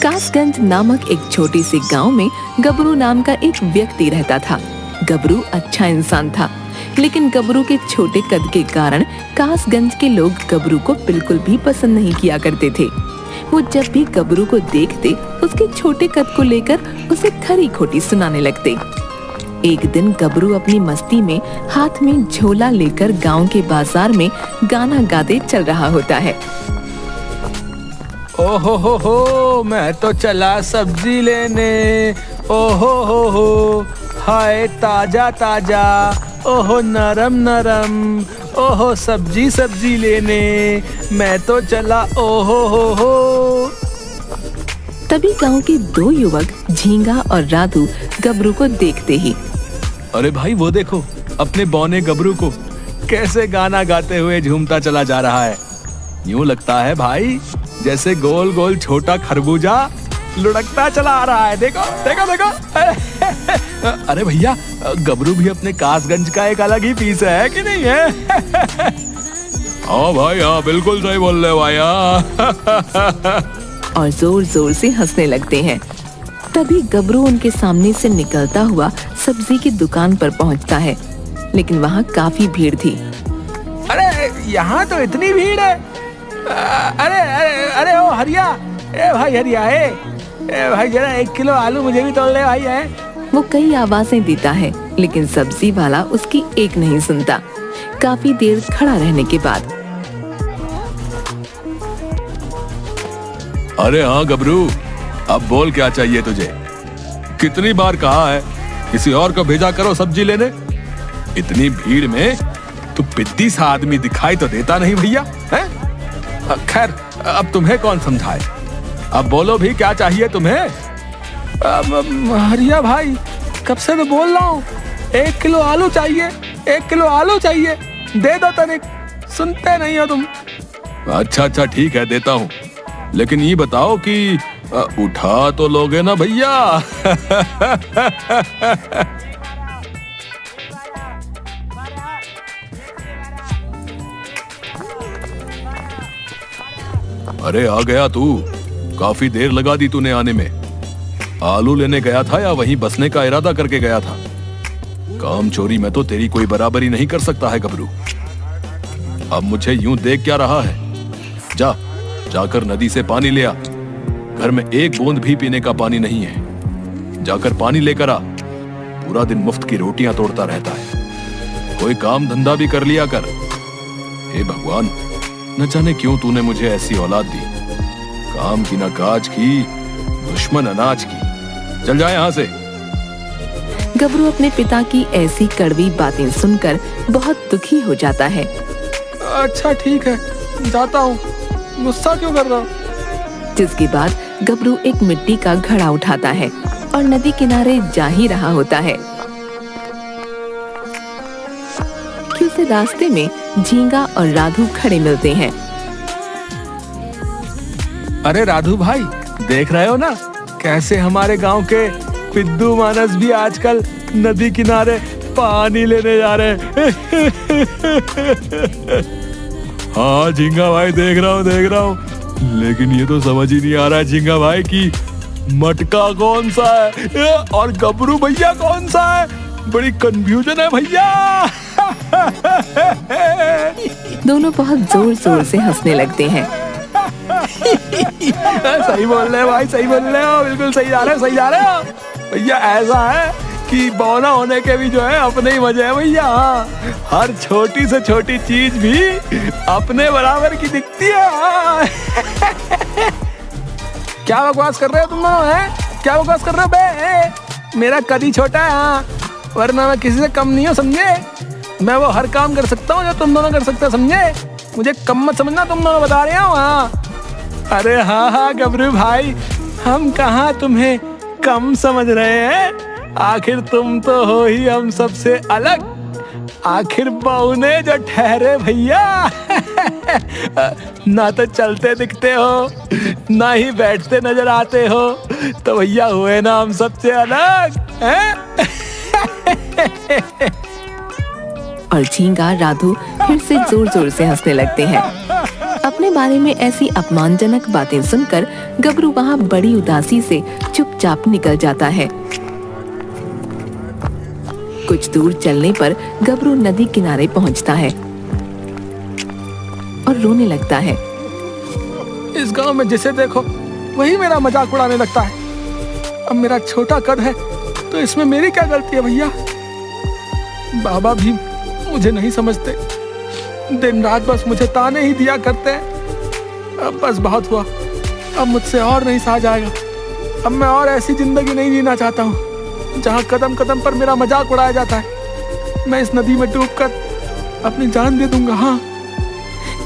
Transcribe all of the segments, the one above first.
कासगंज नामक एक छोटी सी गांव में गबरू नाम का एक व्यक्ति रहता था। गबरू अच्छा इंसान था, लेकिन गबरू के छोटे कद के कारण कासगंज के लोग गबरू को बिल्कुल भी पसंद नहीं किया करते थे। वो जब भी गबरू को देखते उसके छोटे कद को लेकर उसे खरी खोटी सुनाने लगते। एक दिन गबरू अपनी मस्ती में हाथ में झोला लेकर गांव के बाजार में गाना गाते चल रहा होता है। ओहो हो, मैं तो चला सब्जी लेने। ओहो हो, हाय ताजा ताजा, ओहो नरम नरम, ओहो सब्जी सब्जी लेने मैं तो चला। ओहो हो। तभी गांव के दो युवक झींगा और राधू गबरू को देखते ही, अरे भाई वो देखो, अपने बौने गबरू को कैसे गाना गाते हुए झूमता चला जा रहा है। यूं लगता है भाई जैसे गोल गोल छोटा खरबूजा लुढ़कता चला आ रहा है। देखो देखो देखो। अरे भैया, गबरू भी अपने कासगंज का एक अलग ही पीस है कि नहीं है? हाँ भाई हाँ, बिल्कुल सही बोल रहे भाई। और जोर जोर से हंसने लगते हैं। तभी गबरू उनके सामने से निकलता हुआ सब्जी की दुकान पर पहुंचता है, लेकिन वहाँ काफी भीड़ थी। अरे यहाँ तो इतनी भीड़ है। अरे अरे अरे ओ हरिया, ए भाई हरिया, ए भाई जरा 1 किलो आलू मुझे भी तोड़ ले भाई। है वो कई आवाजें देता है, लेकिन सब्जी वाला उसकी एक नहीं सुनता। काफी देर खड़ा रहने के बाद, अरे हाँ गबरू, अब बोल क्या चाहिए तुझे? कितनी बार कहा है किसी और को भेजा करो सब्जी लेने। इतनी भीड़ में तू पिद्दी सा आदमी दिखाई तो देता नहीं भैया। है खैर, अब तुम्हें कौन समझाए। अब बोलो भी क्या चाहिए तुम्हें? हरिया भाई, कब से तो बोल रहा हूँ 1 किलो आलू चाहिए, 1 किलो आलू चाहिए, दे दो तनिक। सुनते नहीं हो तुम। अच्छा अच्छा ठीक है, देता हूँ, लेकिन ये बताओ कि उठा तो लोगे ना भैया? अरे आ गया तू, काफी देर लगा दी तूने आने में। आलू लेने गया था या वहीं बसने का इरादा करके गया था? काम चोरी में तो तेरी कोई बराबरी नहीं कर सकता है गबरू। अब मुझे यूं देख क्या रहा है? जाकर नदी से पानी ले आ। घर में एक बूंद भी पीने का पानी नहीं है। जाकर पानी लेकर आ। पूरा दिन मुफ्त की रोटियां तोड़ता रहता है। कोई काम धंधा भी कर लिया कर। हे भगवान, न जाने क्यों तूने मुझे ऐसी औलाद दी। काम की न काज की, दुश्मन अनाज की। चल जाए यहाँ से। गबरू अपने पिता की ऐसी कड़वी बातें सुनकर बहुत दुखी हो जाता है। अच्छा ठीक है, जाता हूँ। गुस्सा क्यों कर रहा हूँ? जिसके बाद गबरू एक मिट्टी का घड़ा उठाता है और नदी किनारे जा ही रहा होता है कि उसे रास्ते में झींगा और राधू खड़े मिलते हैं। अरे राधू भाई, देख रहे हो ना कैसे हमारे गांव के पिद्दू मानस भी आजकल नदी किनारे पानी लेने जा रहे हैं। हाँ झींगा भाई, देख रहा हूँ, लेकिन ये तो समझ ही नहीं आ रहा है झींगा भाई कि मटका कौन सा है और गबरू भैया कौन सा है। बड़ी कंफ्यूजन है भैया। दोनों बहुत जोर जोर से हंसने लगते हैं। सही बोल रहे हो भाई, सही बोल रहे हो, बिल्कुल सही जा रहे हो भैया। ऐसा है कि बौना होने के भी जो है अपने ही मजे है भैया। हर छोटी से छोटी चीज भी अपने बराबर की दिखती है। क्या बकवास कर रहे हो तुम लोग? हैं क्या बकवास कर रहे हो बे? मेरा कद ही छोटा है, वरना मैं किसी से कम नहीं हूँ, समझे? मैं वो हर काम कर सकता हूँ जो तुम दोनों कर सकते हो, समझे? मुझे कम मत समझना, तुम दोनों बता रहे हो। हाँ अरे हाँ गबरू भाई, हम कहाँ तुम्हें कम समझ रहे हैं। आखिर तुम तो हो ही हम सबसे अलग। आखिर बौने जो ठहरे भैया। ना तो चलते दिखते हो, ना ही बैठते नजर आते हो, तो भैया हुए ना हम सबसे अलग हैं? और झींगा राधू फिर से जोर जोर से हंसने लगते हैं। अपने बारे में ऐसी अपमानजनक बातें सुनकर गबरू वहाँ बड़ी उदासी से चुपचाप निकल जाता है। कुछ दूर चलने पर गबरू नदी किनारे पहुँचता है और रोने लगता है। इस गांव में जिसे देखो वही मेरा मजाक उड़ाने लगता है। अब मेरा छोटा कद है तो इसमें मेरी क्या गलती है भैया? बाबा भी मुझे नहीं समझते, दिन रात बस मुझे ताने ही दिया करते हैं। अब बस बहुत हुआ, अब मुझसे और नहीं सहा जाएगा। अब मैं और ऐसी जिंदगी नहीं जीना चाहता हूँ जहाँ कदम कदम पर मेरा मजाक उड़ाया जाता है। मैं इस नदी में डूबकर अपनी जान दे दूंगा। हाँ।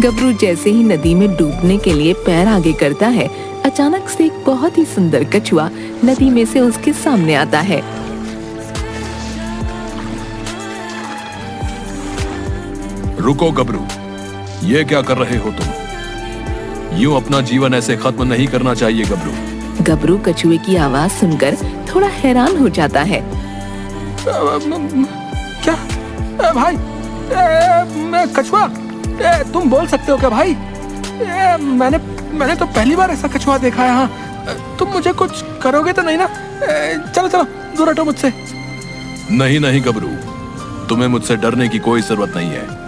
गबरू जैसे ही नदी में डूबने के लिए पैर आगे करता है, अचानक से एक बहुत ही सुंदर कछुआ नदी में से उसके सामने आता है। रुको गबरू, ये क्या कर रहे हो तुम? यूं अपना जीवन ऐसे खत्म नहीं करना चाहिए गबरू। गबरू कछुए की आवाज सुनकर थोड़ा हैरान हो जाता है। क्या भाई? मैं कछुआ? तुम बोल सकते हो क्या भाई? मैंने तो पहली बार ऐसा कछुआ देखा है। हाँ, तुम मुझे कुछ करोगे तो नहीं ना? चलो चलो दूर हटो मुझसे। नहीं नहीं गबरू, तुम्हें मुझसे डरने की कोई जरूरत नहीं है।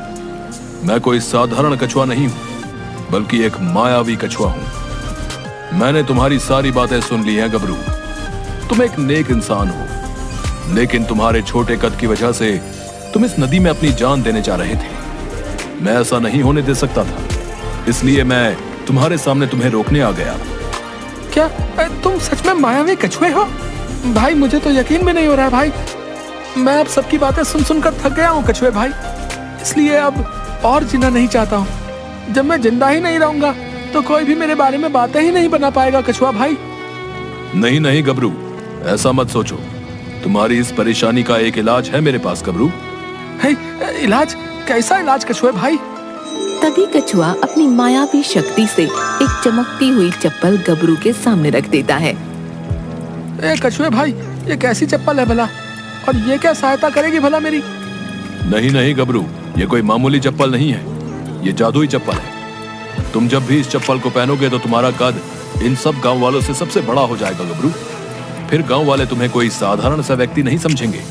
मैं कोई साधारण कछुआ नहीं हूँ, बल्कि एक मायावी कछुआ हूँ। मैंने तुम्हारी सारी बातें सुन ली हैं गबरू। तुम एक नेक इंसान हो, लेकिन तुम्हारे छोटे कद की वजह से तुम इस नदी में अपनी जान देने जा रहे थे। मैं ऐसा नहीं होने दे सकता था, इसलिए मैं तुम्हारे सामने तुम्हें रोकने आ गया। क्या तुम सच में मायावी कछुए हो? भाई मुझे तो यकीन भी नहीं हो रहा है भाई। मैं अब सबकी बातें सुन सुनकर थक गया हूँ कछुए भाई, इसलिए अब और जीना नहीं चाहता हूँ। जब मैं जिंदा ही नहीं रहूंगा तो कोई भी मेरे बारे में बातें ही नहीं बना पाएगा कछुआ भाई। नहीं नहीं गबरू, ऐसा मत सोचो। तुम्हारी इस परेशानी का एक इलाज है मेरे पास गबरू। है इलाज? कैसा इलाज कछुए भाई? तभी कछुआ अपनी मायावी शक्ति से एक चमकती हुई चप्पल गबरू के सामने रख देता है। कछुए भाई, ये कैसी चप्पल है भला? और ये क्या सहायता करेगी भला मेरी? नहीं नहीं गबरू, ये कोई मामूली चप्पल नहीं है, ये जादुई चप्पल है। तुम जब भी इस चप्पल को पहनोगे तो तुम्हारा कद इन सब गांव वालों से सबसे बड़ा हो जाएगा गबरू। फिर गांव वाले तुम्हें कोई साधारण सा व्यक्ति नहीं समझेंगे।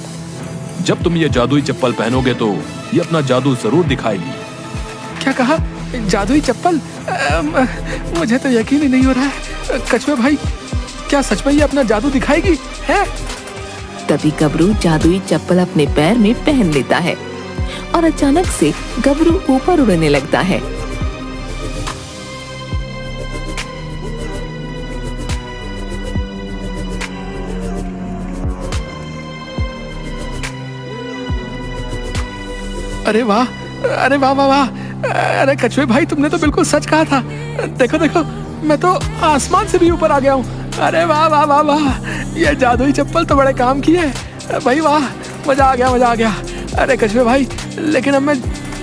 जब तुम ये जादुई चप्पल पहनोगे तो ये अपना जादू जरूर दिखाएगी। क्या कहा? जादुई चप्पल? मुझे तो यकीन ही नहीं हो रहा है। कछुए भाई, क्या सच में ये अपना जादू दिखाएगी है? तभी गबरू जादुई चप्पल अपने पैर में पहन लेता है और अचानक से गबरू ऊपर उड़ने लगता है। अरे वाह, अरे वाह वाह वाह! अरे कछुए भाई, तुमने तो बिल्कुल सच कहा था। देखो देखो, मैं तो आसमान से भी ऊपर आ गया हूँ। अरे वाह वाह वाह वाह! ये जादुई चप्पल तो बड़े काम की है भाई। वाह, मजा आ गया, मजा आ गया। अरे कछुए भाई, लेकिन अब मैं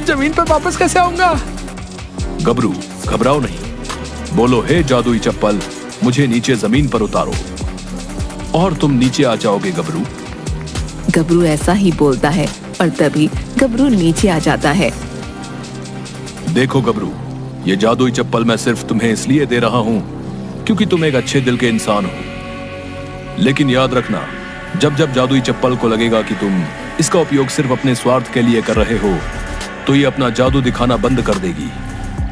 जमीन पर वापस कैसे आऊंगा? गबरू घबराओ नहीं, बोलो हे जादुई चप्पल, मुझे नीचे जमीन पर उतारो और तुम नीचे आ जाओगे गबरू। गबरू ऐसा ही बोलता है और तभी गबरू नीचे आ जाता है। देखो गबरू, ये जादुई चप्पल मैं सिर्फ तुम्हें इसलिए दे रहा हूँ क्योंकि तुम एक अच्छे दिल के इंसान हो। लेकिन याद रखना, जब जब जादुई चप्पल को लगेगा कि तुम इसका उपयोग सिर्फ अपने स्वार्थ के लिए कर रहे हो, तो ये अपना जादू दिखाना बंद कर देगी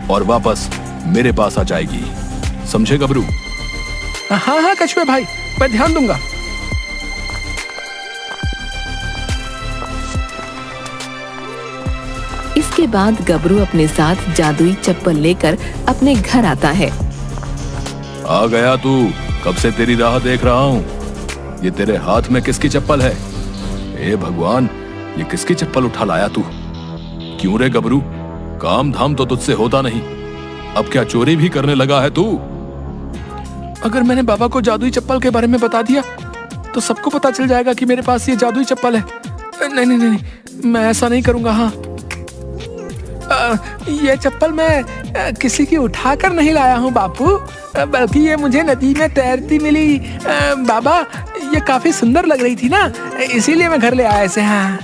और वापस मेरे पास आ जाएगी। समझे गबरू? हाँ हाँ कछुए भाई, मैं ध्यान दूंगा। इसके बाद गबरू अपने साथ जादुई चप्पल लेकर अपने घर आता है। आ गया तू, कब से तेरी राह देख रहा हूँ। ये तेरे हाथ में किसकी चप्पल है? हे भगवान, ये किसकी चप्पल उठा लाया तू? क्यों रे गबरू, काम धाम तो तुझसे होता नहीं, अब क्या चोरी भी करने लगा है तू? अगर मैंने बाबा को जादुई चप्पल के बारे में बता दिया तो सबको पता चल जाएगा कि मेरे पास ये जादुई चप्पल है। नहीं नहीं नहीं, मैं ऐसा नहीं करूंगा। हाँ, ये चप्पल मैं किसी की उठाकर नहीं लाया हूँ बापू, बल्कि ये मुझे नदी में तैरती मिली। बाबा, ये काफी सुंदर लग रही थी ना, इसीलिए मैं घर ले आया इसे। हाँ।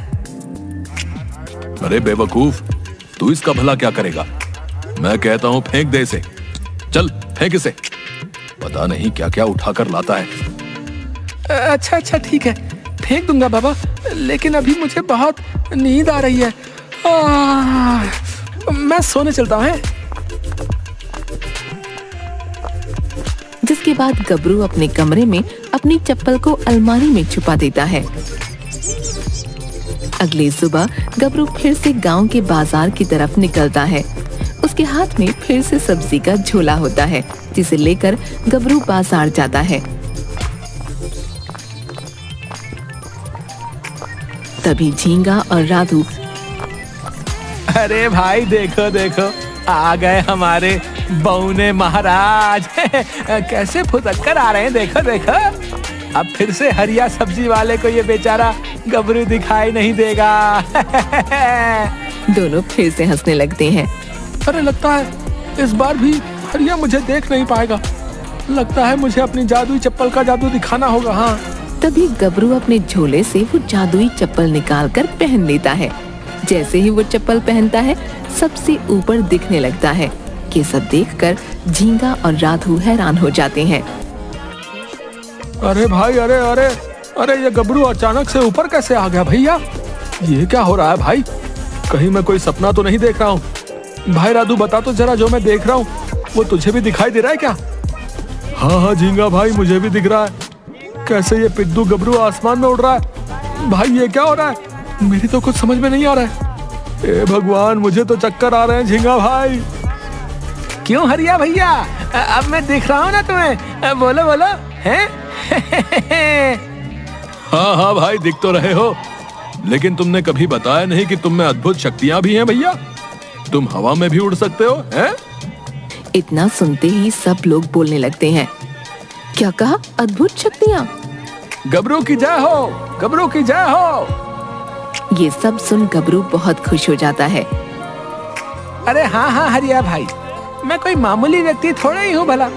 अरे बेवकूफ, तू इसका भला क्या करेगा? मैं कहता हूँ फेंक दे इसे। चल फेंक इसे। पता नहीं क्या क्या उठा कर लाता है। अच्छा अच्छा ठीक है, फेंक दूंगा बाबा, लेकिन अभी मुझे बहुत नींद आ रही है। मैं सोने चलता हूँ। जिसके बाद गबरू अपने कमरे में अपनी चप्पल को अलमारी में छुपा देता है। अगली सुबह गबरू फिर से गांव के बाजार की तरफ निकलता है। उसके हाथ में फिर से सब्जी का झोला होता है, जिसे लेकर गबरू बाजार जाता है। तभी झींगा और राधू, अरे भाई देखो देखो, आ गए हमारे बौने महाराज। कैसे फुदक कर आ रहे हैं, देखो देखो। अब फिर से हरिया सब्जी वाले को ये बेचारा गबरू दिखाई नहीं देगा। दोनों फिर से हंसने लगते हैं। अरे लगता है इस बार भी हरिया मुझे देख नहीं पाएगा। लगता है मुझे अपनी जादुई चप्पल का जादू दिखाना होगा। हाँ, तभी गबरू अपने झोले से वो जादुई चप्पल निकालकर पहन लेता है। जैसे ही वो चप्पल पहनता है, सबसे ऊपर दिखने लगता है। ये सब देखकर झींगा और राधू हैरान हो जाते हैं। अरे भाई, अरे अरे अरे, ये गबरू अचानक से ऊपर कैसे आ गया भैया? ये क्या हो रहा है भाई? कहीं मैं कोई सपना तो नहीं देख रहा हूँ? भाई राधू बता तो जरा, जो मैं देख रहा हूँ वो तुझे भी दिखाई दे रहा है क्या? हाँ हाँ झींगा भाई, मुझे भी दिख रहा है। कैसे ये पिद्दू गबरू आसमान में उड़ रहा है? भाई ये क्या हो रहा है? मेरी तो कुछ समझ में नहीं आ रहा है। ए भगवान, मुझे तो चक्कर आ रहे हैं झींगा भाई। क्यों हरिया भैया, अब मैं दिख रहा हूँ ना तुम्हें? बोलो बोलो। हैं? हाँ हाँ भाई, दिख तो रहे हो, लेकिन तुमने कभी बताया नहीं कि तुम में अद्भुत शक्तियाँ भी हैं भैया। तुम हवा में भी उड़ सकते हो, हैं? इतना सुनते ही सब लोग बोलने लगते हैं। क्या कहा? अद्भुत शक्तियाँ? गबरू की जय हो, गबरू की जय हो। ये सब सुन गबरू बहुत खुश हो जाता है। अरे हाँ हाँ हरिया भाई, मैं कोई मामूली व्यक्ति थोड़ा ही हूँ भला।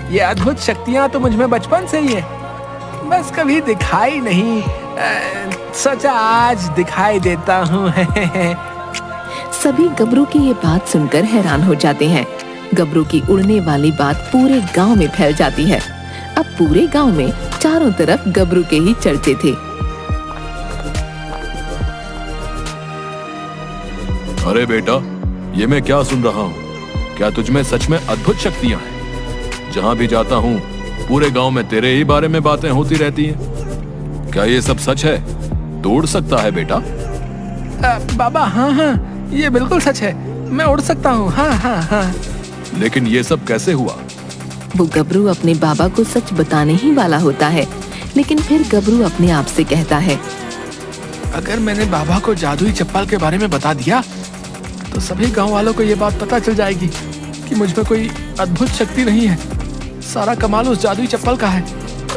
ये अद्भुत शक्तियाँ तो मुझ में बचपन से ही है, बस कभी दिखाई नहीं। सोचा आज दिखाई देता हूँ। सभी गबरू की ये बात सुनकर हैरान हो जाते हैं। गबरू की उड़ने वाली बात पूरे गांव में फैल जाती है। अब पूरे गांव में चारों तरफ गबरू के ही चर्चे थे। अरे बेटा, ये मैं क्या सुन रहा हूँ? क्या तुझ में सच में अद्भुत शक्तियाँ हैं? जहाँ भी जाता हूँ पूरे गांव में तेरे ही बारे में बातें होती रहती हैं। क्या ये सब सच है? तू उड़ सकता है बेटा? बाबा हाँ हाँ, ये बिल्कुल सच है, मैं उड़ सकता हूँ। हाँ हाँ हाँ। लेकिन ये सब कैसे हुआ? वो गबरू अपने बाबा को सच बताने ही वाला होता है, लेकिन फिर गबरू अपने आप से कहता है, अगर मैंने बाबा को जादुई चप्पल के बारे में बता दिया तो सभी गांव वालों को ये बात पता चल जाएगी कि मुझ में कोई अद्भुत शक्ति नहीं है। सारा कमाल उस जादुई चप्पल का है।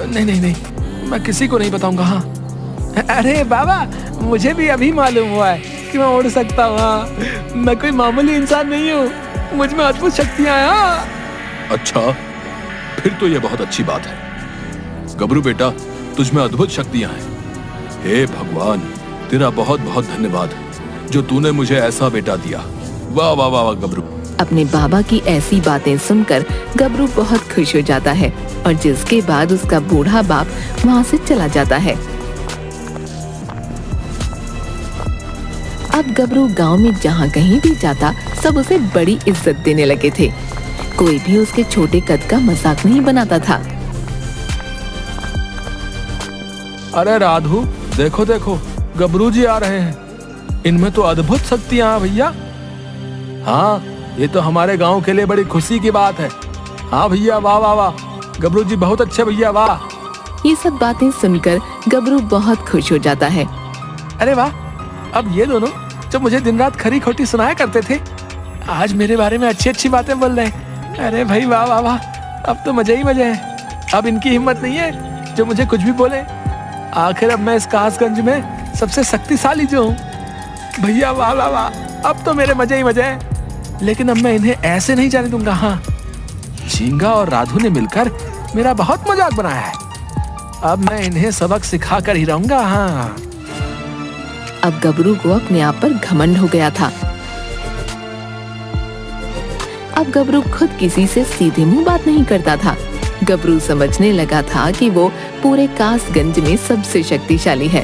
नहीं नहीं नहीं, मैं किसी को नहीं बताऊंगा। हाँ, अरे बाबा, मुझे भी अभी मालूम हुआ है कि मैं उड़ सकता हूँ। हाँ, मैं कोई मामूली इंसान नहीं हूँ, मुझ में अद्भुत शक्तियाँ हैं। हाँ। अच्छा, फिर तो ये बहुत अच्छी बात है। गबरू बेटा, तुझ में अद्भुत शक्तियाँ हैं। हे भगवान, तेरा बहुत बहुत धन्यवाद जो तूने मुझे ऐसा बेटा दिया। वाह वाह वाह वाह गबरू। अपने बाबा की ऐसी बातें सुनकर गबरू बहुत खुश हो जाता है, और जिसके बाद उसका बूढ़ा बाप वहाँ से चला जाता है। अब गबरू गांव में जहाँ कहीं भी जाता, सब उसे बड़ी इज्जत देने लगे थे। कोई भी उसके छोटे कद का मजाक नहीं बनाता था। अरे राधू, देखो देखो, गबरू जी आ रहे हैं। इनमें तो अद्भुत शक्तियाँ हैं भैया। हाँ, ये तो हमारे गांव के लिए बड़ी खुशी की बात है। हाँ भैया, वाह वाह वाह, गबरू जी बहुत अच्छे भैया, वाह। ये सब बातें सुनकर गबरू बहुत खुश हो जाता है। अरे वाह, अब ये दोनों जो मुझे दिन रात खरी खोटी सुनाया करते थे, आज मेरे बारे में अच्छी अच्छी बातें बोल रहे हैं। अरे भाई वाह वाह वाह, अब तो मजे ही मजे हैं। अब इनकी हिम्मत नहीं है जो मुझे कुछ भी बोले। आखिर अब मैं इस कासगंज में सबसे शक्तिशाली जो हूँ। भैया वाह वाह वाह, अब तो मेरे मजे ही मजे हैं। लेकिन अब मैं इन्हें ऐसे नहीं जाने दूंगा। हाँ, झींगा और राधू ने मिलकर मेरा बहुत मजाक बनाया है। अब मैं इन्हें सबक सिखा कर ही रहूंगा। हाँ। अब गबरू को अपने आप पर घमंड हो गया था। अब गबरू खुद किसी से सीधे मुंह बात नहीं करता था। गबरू समझने लगा था कि वो पूरे कासगंज में सबसे शक्तिशाली है।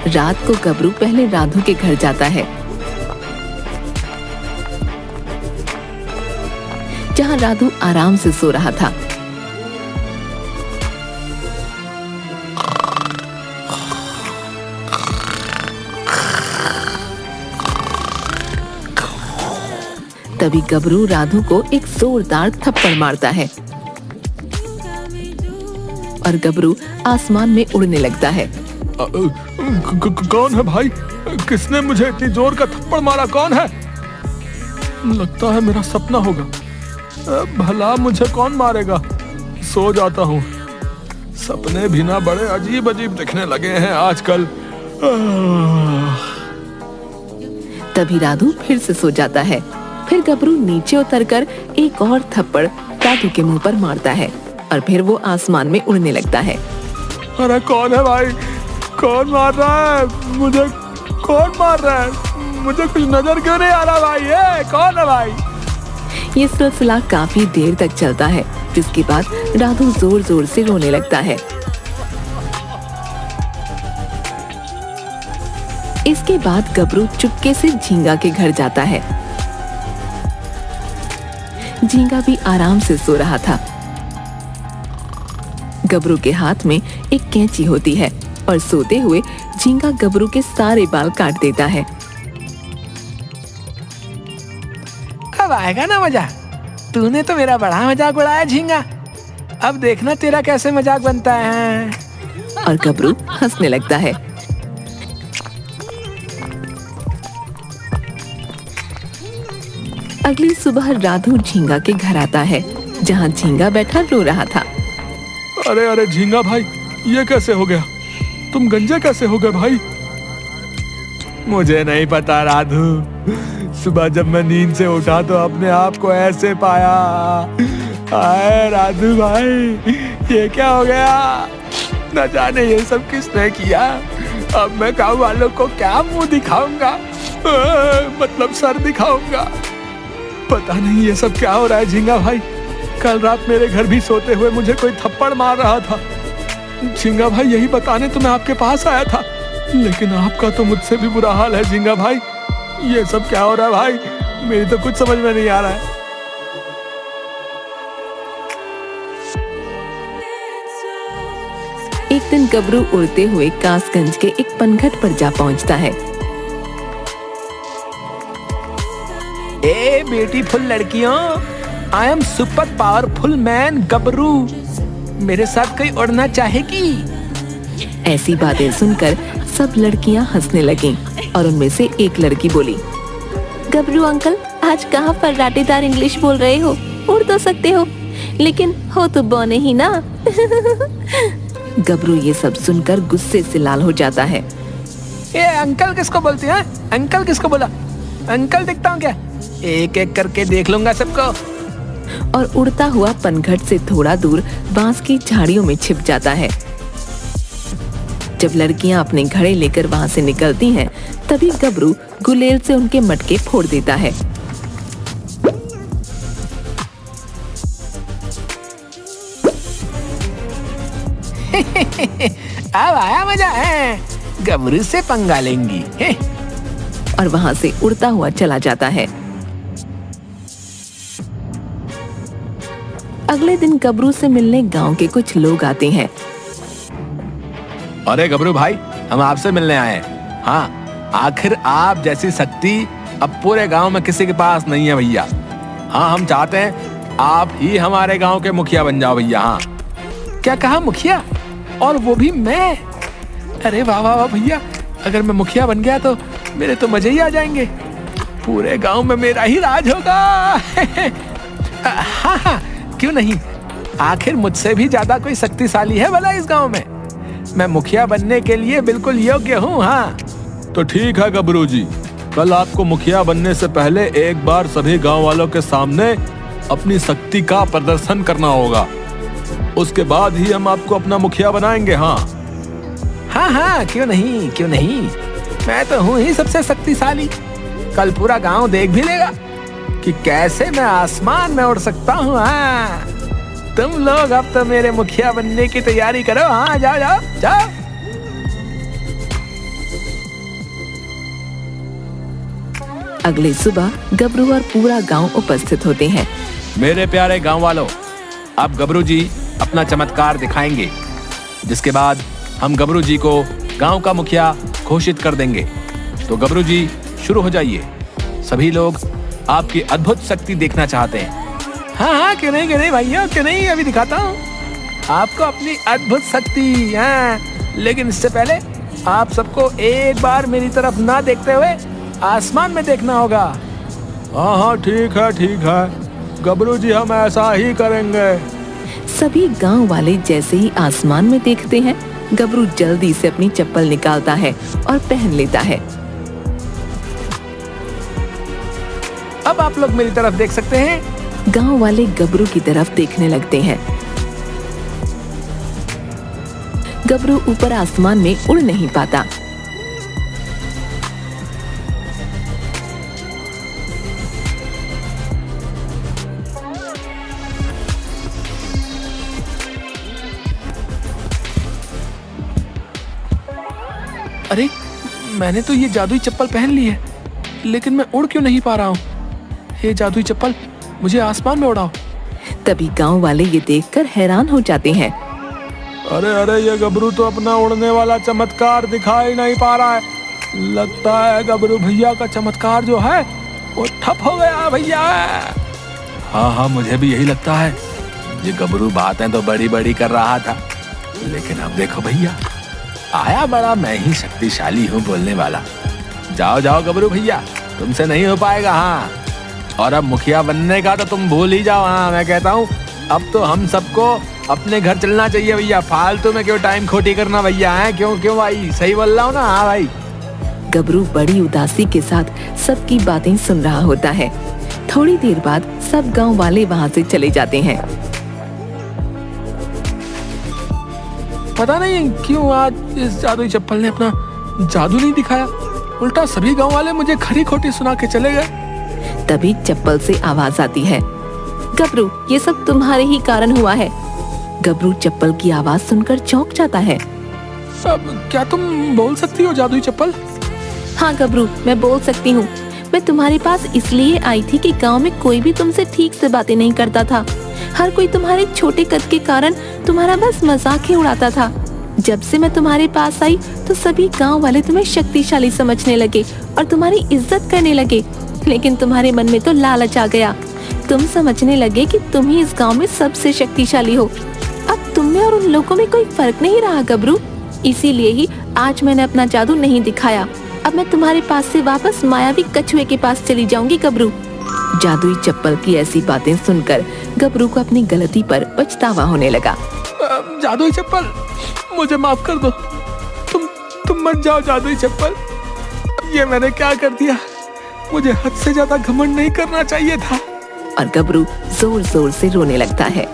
रात को गबरू पहले राधू के घर जाता है, जहां राधू आराम से सो रहा था। तभी गबरू राधू को एक जोरदार थप्पड़ मारता है और गबरू आसमान में उड़ने लगता है। कौन है भाई? किसने मुझे इतनी जोर का थप्पड़ मारा? कौन है? लगता है मेरा सपना होगा। भला मुझे कौन मारेगा? सो जाता हूँ। सपने भी ना बड़े अजीब अजीब दिखने लगे हैं आजकल। तभी राधू फिर से सो जाता है। फिर गबरू नीचे उतरकर एक और थप्पड़ राधू के मुंह पर मारता है और फिर वो आसमान में उड़ने लगता है। अरे कौन है भाई? कौन मार रहा है मुझे? कौन मार रहा है मुझे? कुछ नजर क्यों नहीं आ रहा भाई? ये कौन है भाई? ये सिलसिला काफी देर तक चलता है, जिसके बाद राधू जोर जोर से रोने लगता है। इसके बाद गबरू चुपके से झींगा के घर जाता है। झींगा भी आराम से सो रहा था। गबरू के हाथ में एक कैंची होती है और सोते हुए झींगा गबरू के सारे बाल काट देता है। अब आएगा ना मजा? तूने तो मेरा बड़ा मजाक उड़ाया झींगा। अब देखना तेरा कैसे मजाक बनता है। और गबरू हंसने लगता है। अगली सुबह राधू झींगा के घर आता है, जहाँ झींगा बैठा रो रहा था। अरे अरे झींगा भाई, ये कैसे हो गया? तुम गंजे कैसे हो गए भाई? मुझे नहीं पता राधू। सुबह जब मैं नींद से उठा तो अपने आप को ऐसे पाया। आए राधू भाई, ये क्या हो गया? न जाने ये सब किसने किया। अब मैं गाँव वालों को क्या मुंह दिखाऊंगा? मतलब सर दिखाऊंगा। पता नहीं ये सब क्या हो रहा है झींगा भाई। कल रात मेरे घर भी सोते हुए मुझे कोई थप्पड़ मार रहा था। झींगा भाई, यही बताने तो मैं आपके पास आया था, लेकिन आपका तो मुझसे भी बुरा हाल है झींगा भाई। ये सब क्या हो रहा है भाई? मेरी तो कुछ समझ में नहीं आ रहा है। एक दिन गबरू उड़ते हुए कासगंज के एक पनघट पर जा पहुंचता है। ए ब्यूटीफुल लड़कियों, I am super powerful man गबरू। मेरे साथ कोई उड़ना चाहेगी? ऐसी बातें सुनकर सब लड़कियां हंसने लगीं और उनमें से एक लड़की बोली, गबरू अंकल, आज कहाँ फर्राटेदार इंग्लिश बोल रहे हो? उड़ तो सकते हो, लेकिन हो तो बौने ही ना। गबरू ये सब सुनकर गुस्से से लाल हो जाता है। ये अंकल किसको बोलती है? अंकल किसको बोला? अंकल दिखता हूँ क्या? एक एक करके देख लूंगा सबको। और उड़ता हुआ पनघट से थोड़ा दूर बांस की झाड़ियों में छिप जाता है। जब लड़कियां अपने घड़े लेकर वहां से निकलती हैं, तभी गबरू गुलेल से उनके मटके फोड़ देता है। अब आया मजा है। गबरू से पंगा लेंगी। और वहां से उड़ता हुआ चला जाता है। अगले दिन गबरू से मिलने गांव के कुछ लोग आते हैं। अरे गबरू भाई, हम आपसे मिलने आए हैं। हाँ, आखिर आप जैसी शक्ति अब पूरे गांव में किसी के पास नहीं है भैया। हाँ, हम चाहते हैं आप ही हमारे गांव के मुखिया बन जाओ भैया। हाँ। क्या कहा? मुखिया? और वो भी मैं? अरे वाह वाह वाह भैया, अगर मैं मुखिया बन गया तो मेरे तो मजे ही आ जाएंगे। पूरे गांव में मेरा ही राज होगा। हाँ हाँ, क्यों नहीं। आखिर मुझसे भी ज्यादा कोई शक्तिशाली है भला इस गांव में? मैं मुखिया बनने के लिए बिल्कुल योग्य हूँ। हाँ तो ठीक है गबरू जी, कल आपको मुखिया बनने से पहले एक बार सभी गांव वालों के सामने अपनी शक्ति का प्रदर्शन करना होगा। उसके बाद ही हम आपको अपना मुखिया बनाएंगे। हाँ हाँ हाँ, क्यों नहीं, क्यों नहीं। मैं तो हूँ ही सबसे शक्तिशाली। कल पूरा गांव देख भी लेगा कि कैसे मैं आसमान में उड़ सकता हूँ। हाँ, तुम लोग अब तो मेरे मुखिया बनने की तैयारी करो। हाँ, जाओ जाओ जाओ। अगली सुबह गबरू और पूरा गांव उपस्थित होते हैं। मेरे प्यारे गांव वालों, अब गबरू जी अपना चमत्कार दिखाएंगे, जिसके बाद हम गबरू जी को गांव का मुखिया घोषित कर देंगे। तो गबरू जी शुरू हो जाइए। सभी लोग आपकी अद्भुत शक्ति देखना चाहते हैं। हाँ, क्यों नहीं भैया, क्यों नहीं, अभी दिखाता हूँ आपको अपनी अद्भुत शक्ति। हाँ, लेकिन इससे पहले आप सबको एक बार मेरी तरफ ना देखते हुए आसमान में देखना होगा। हाँ, ठीक है गबरू जी, हम ऐसा ही करेंगे। सभी गांव वाले जैसे ही आसमान में देखते हैं, गबरू जल्दी से अपनी चप्पल निकालता है और पहन लेता है। अब आप लोग मेरी तरफ देख सकते हैं। गांव वाले गबरू की तरफ देखने लगते हैं। गबरू ऊपर आसमान में उड़ नहीं पाता। अरे, मैंने तो ये जादुई चप्पल पहन ली है, लेकिन मैं उड़ क्यों नहीं पा रहा हूँ? ये जादुई चप्पल, मुझे आसमान में उड़ाओ। तभी गांव वाले ये देखकर हैरान हो जाते हैं। अरे ये गबरू तो अपना उड़ने वाला चमत्कार दिखा ही नहीं पा रहा है। लगता है गबरू भैया का चमत्कार जो है वो ठप हो गया भैया। हाँ, मुझे भी यही लगता है। ये गबरू बातें तो बड़ी बड़ी कर रहा था, लेकिन अब देखो भैया, आया बड़ा मैं ही शक्तिशाली हूँ बोलने वाला। जाओ जाओ गबरू भैया, तुमसे नहीं हो पाएगा। हाँ, और अब मुखिया बनने का तो तुम भूल ही जाओ। हाँ, मैं कहता हूँ अब तो हम सबको अपने घर चलना चाहिए भैया। फालतू में क्यों टाइम खोटी करना भैया। है क्यों भाई, सही बोल रहा हूँ ना? हाँ भाई। गबरू बड़ी उदासी के साथ सबकी बातें सुन रहा होता है। थोड़ी देर बाद सब गांव वाले वहां से चले जाते हैं। पता नहीं क्यों आज इस जादुई चप्पल ने अपना जादू नहीं दिखाया, उल्टा सभी गांव वाले मुझे खरी खोटी सुना के चले गए। तभी चप्पल से आवाज आती है, गबरू, ये सब तुम्हारे ही कारण हुआ है। गबरू चप्पल की आवाज सुनकर चौंक जाता है। अब क्या तुम बोल सकती हो जादुई चप्पल? हाँ गबरू, मैं बोल सकती हूँ। मैं तुम्हारे पास इसलिए आई थी कि गांव में कोई भी तुमसे ठीक से बातें नहीं करता था। हर कोई तुम्हारे छोटे कद के कारण तुम्हारा बस मजाक ही उड़ाता था। जब से मैं तुम्हारे पास आई तो सभी गांव वाले तुम्हें शक्तिशाली समझने लगे और तुम्हारी इज्जत करने लगे। लेकिन तुम्हारे मन में तो लालच आ गया। तुम समझने लगे कि तुम ही इस गांव में सबसे शक्तिशाली हो। अब तुम में और उन लोगों में कोई फर्क नहीं रहा गबरू। इसीलिए ही आज मैंने अपना जादू नहीं दिखाया। अब मैं तुम्हारे पास से वापस मायावी कछुए के पास चली जाऊंगी गबरू। जादुई चप्पल की ऐसी बातें सुनकर गबरू को अपनी गलती पर पछतावा होने लगा। जादुई चप्पल, मुझे माफ कर दो। तुम मत जाओ जादुई चप्पल। ये मैंने क्या कर दिया? मुझे हद से ज्यादा घमंड नहीं करना चाहिए था। और गबरू जोर जोर से रोने लगता है।